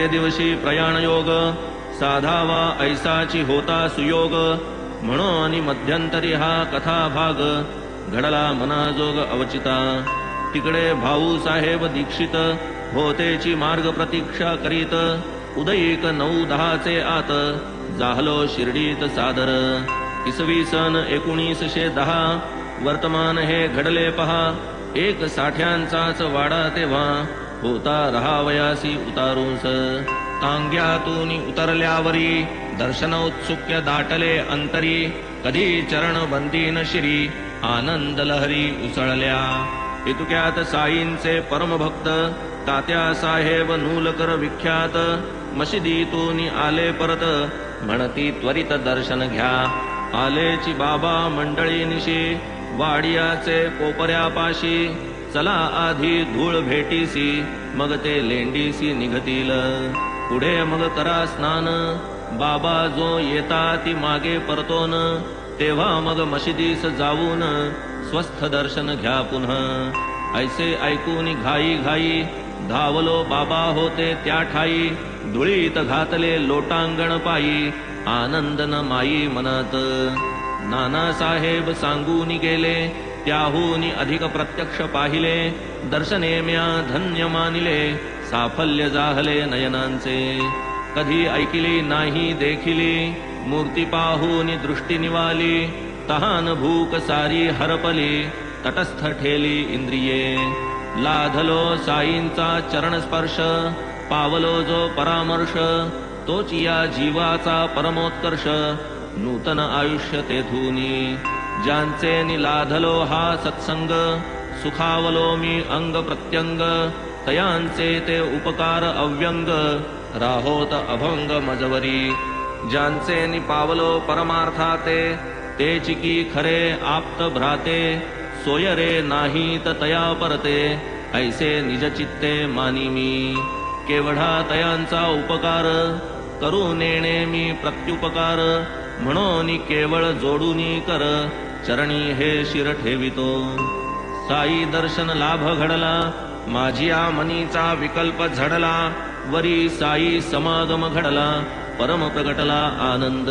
ते दिवशी प्रयाण योग साधावा ऐसाची होता सुयोग म्हणून मध्यंतरी हा कथा भाग घडला मनाजोग अवचिता तिकडे भाऊ साहेब दीक्षित होतेची मार्ग प्रतीक्षा करीत उदयिक 9-10 आत जाहलो शिर्डीत सादर 1910 वर्तमान हे घडले पहा एक साठ्यांचाच वाडा तेव्हा होता रहावयासी उतारूस तांग्यातून उतरल्यावरी दर्शनोत्सुक्य दाटले अंतरी कधी चरण बंदीन शिरी आनंद लहरी उसळल्या इतक्यात साईंचे परमभक्त तात्या साहेब नूलकर विख्यात मशिदीतून आले परत म्हणती त्वरित दर्शन घ्या आलेची बाबा मंडळीनिशी वाडियाचे कोपऱ्यापाशी चला आधी धूळ भेटीसी मग ते लेंडीसी निघतील पुढे मग करा स्नान बाबा जो येता ती मागे परतोन तेव्हा मग मशिदीस जाऊन स्वस्थ दर्शन घ्या पुन्हा ऐसे ऐकून घाई घाई धावलो बाबा होते त्या ठाई धुळीत घातले लोटांगण पायी आनंद न माई मनात नानासाहेब सांगून गेले त्याहून अधिक प्रत्यक्ष पाहिले दर्शने म्या धन्य मानिले साफल्य जाहले नयनांचे कधी ऐकिली नाही देखिली मूर्ती पाहून दृष्टी निवाली तहान भूक सारी हरपली तटस्थ ठेली इंद्रिये लाधलो साईंचा चरण स्पर्श पावलो जो परामर्श तोच या जीवाचा परमोत्कर्ष नूतन आयुष्य तेथूनी ज्यांचे निलाधलो हा सत्संग सुखावलो मी अंग प्रत्यंग तयांचे ते उपकार अव्यंग राहोत अभंग मजवरी ज्यांचे निपावलो परमार्थाते ते चिकी खरे आप्त भ्राते सोयरे नाहीत तया परते ऐसे निज चित्ते मानी मी केवढा तयांचा उपकार करू नेणे मी प्रत्युपकार म्हणून केवळ जोडूनी कर चरणी हे शिर ठेवितो साई दर्शन लाभ घडला माझिया मनीचा विकल्प झडला वरी साई समागम घडला परम प्रगटला आनंद